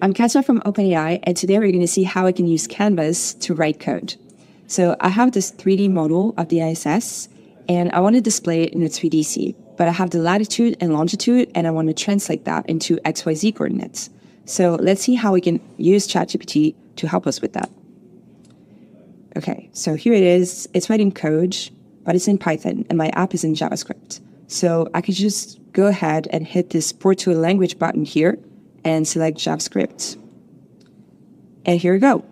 I'm Katja from OpenAI, and today we're going to see how I can use Canvas to write code. So I have this 3D model of the ISS, and I want to display it in a 3D scene. But I have the latitude and longitude, and I want to translate that into XYZ coordinates. So let's see how we can use ChatGPT to help us with that. Okay, so here it is. It's writing code, but it's in Python, and my app is in JavaScript. So I could just go ahead and hit this port to a language button here and select JavaScript. And here we go.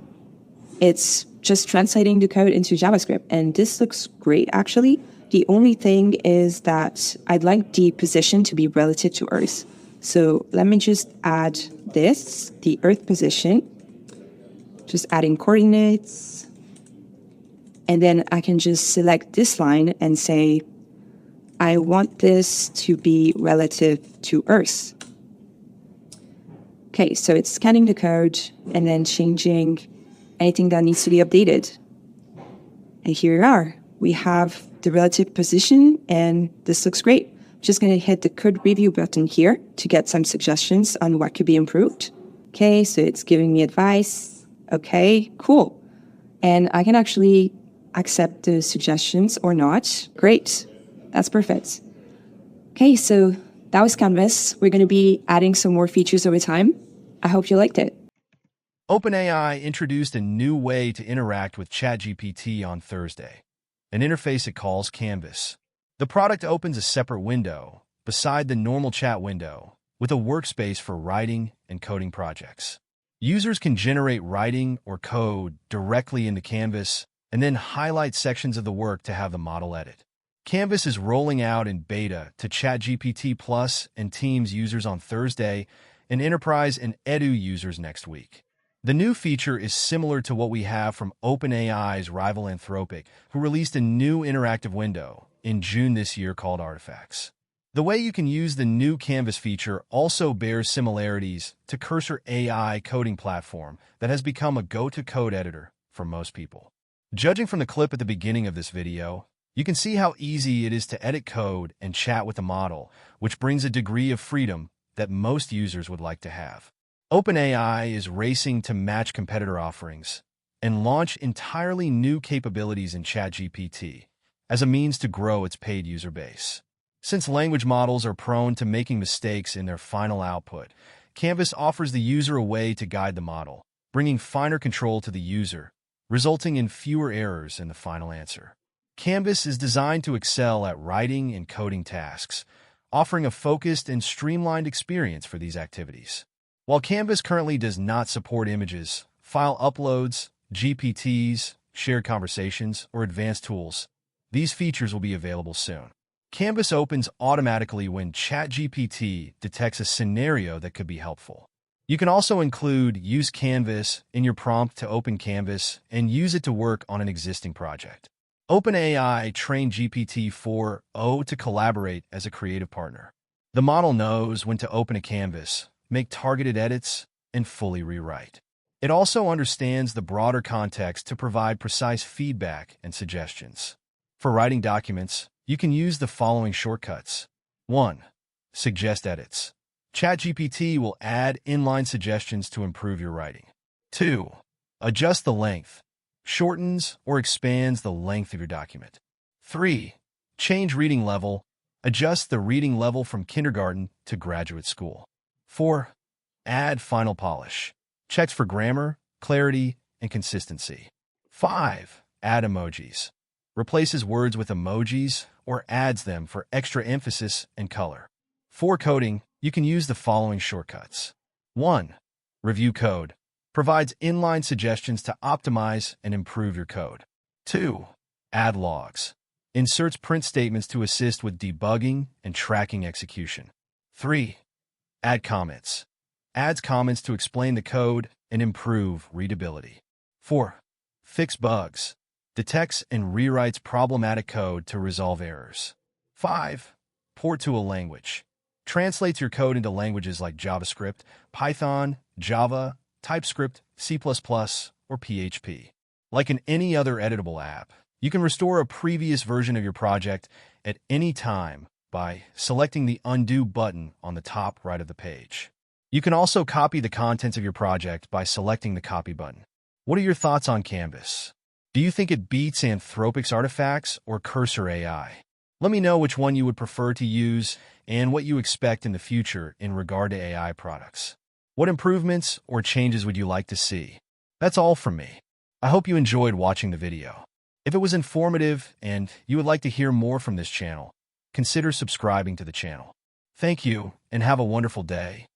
It's just translating the code into JavaScript. And this looks great, actually. The only thing is that I'd like the position to be relative to Earth. So let me just add this, the Earth position, just adding coordinates. And then I can just select this line and say, I want this to be relative to Earth. Okay, so it's scanning the code and then changing anything that needs to be updated. And here we are. We have the relative position, and this looks great. I'm just going to hit the code review button here to get some suggestions on what could be improved. Okay, so it's giving me advice. Okay, cool. And I can actually accept the suggestions or not. Great. That's perfect. Okay, so that was Canvas. We're going to be adding some more features over time. I hope you liked it. OpenAI introduced a new way to interact with ChatGPT on Thursday, an interface it calls Canvas. The product opens a separate window beside the normal chat window with a workspace for writing and coding projects. Users can generate writing or code directly into Canvas and then highlight sections of the work to have the model edit. Canvas is rolling out in beta to ChatGPT Plus and Teams users on Thursday and Enterprise and Edu users next week. The new feature is similar to what we have from OpenAI's rival Anthropic, who released a new interactive window in June this year called Artifacts. The way you can use the new Canvas feature also bears similarities to Cursor AI coding platform that has become a go-to code editor for most people. Judging from the clip at the beginning of this video, you can see how easy it is to edit code and chat with the model, which brings a degree of freedom that most users would like to have. OpenAI is racing to match competitor offerings and launch entirely new capabilities in ChatGPT as a means to grow its paid user base. Since language models are prone to making mistakes in their final output, Canvas offers the user a way to guide the model, bringing finer control to the user, resulting in fewer errors in the final answer. Canvas is designed to excel at writing and coding tasks, offering a focused and streamlined experience for these activities. While Canvas currently does not support images, file uploads, GPTs, shared conversations, or advanced tools, these features will be available soon. Canvas opens automatically when ChatGPT detects a scenario that could be helpful. You can also include Use Canvas in your prompt to open Canvas and use it to work on an existing project. OpenAI trained GPT-4o to collaborate as a creative partner. The model knows when to open a canvas, make targeted edits, and fully rewrite. It also understands the broader context to provide precise feedback and suggestions. For writing documents, you can use the following shortcuts. 1. Suggest edits. ChatGPT will add inline suggestions to improve your writing. 2. Adjust the length. Shortens or expands the length of your document. 3. Change reading level. Adjust the reading level from kindergarten to graduate school. 4. Add final polish. Checks for grammar, clarity, and consistency. 5. Add emojis. Replaces words with emojis or adds them for extra emphasis and color. For coding, you can use the following shortcuts. 1. Review code. Provides inline suggestions to optimize and improve your code. 2. Add logs. Inserts print statements to assist with debugging and tracking execution. 3. Add comments. Adds comments to explain the code and improve readability. 4. Fix bugs. Detects and rewrites problematic code to resolve errors. 5. Port to a language. Translates your code into languages like JavaScript, Python, Java, TypeScript, C++, or PHP. Like in any other editable app, you can restore a previous version of your project at any time by selecting the Undo button on the top right of the page. You can also copy the contents of your project by selecting the copy button. What are your thoughts on Canvas? Do you think it beats Anthropic's artifacts or Cursor AI? Let me know which one you would prefer to use and what you expect in the future in regard to AI products. What improvements or changes would you like to see? That's all from me. I hope you enjoyed watching the video. If it was informative and you would like to hear more from this channel, consider subscribing to the channel. Thank you and have a wonderful day.